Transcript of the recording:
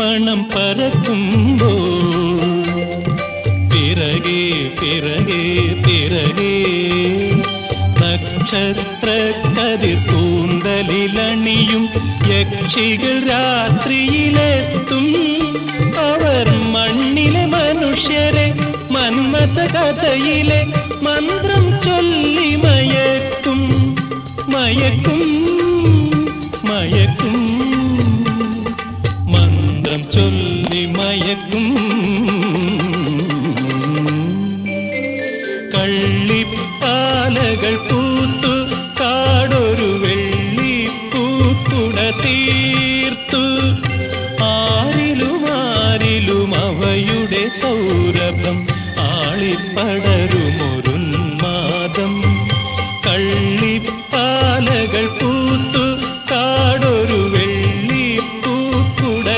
മണം പരക്കുമ്പോൾ പിറകെ പിറകെ പിറകെ നക്ഷത്ര കതിർ കൂന്തലിലണിയും യക്ഷികൾ രാത്രിയിലെത്തും. അവർ മണ്ണിലെ മനുഷ്യരെ മന്മഥ കഥയിലെ മന്ത്രം ചൊല്ലി മയക്കും മയക്കും മയക്കും മന്ത്രം ചൊല്ലി മയക്കും. കള്ളിപ്പാലകൾ പൂത്തു കാടൊരു വെള്ളിപ്പൂക്കുട തീർത്തു. ആരിലും ആരിലും അവയുടെ സൗരഭം ആളിപ്പട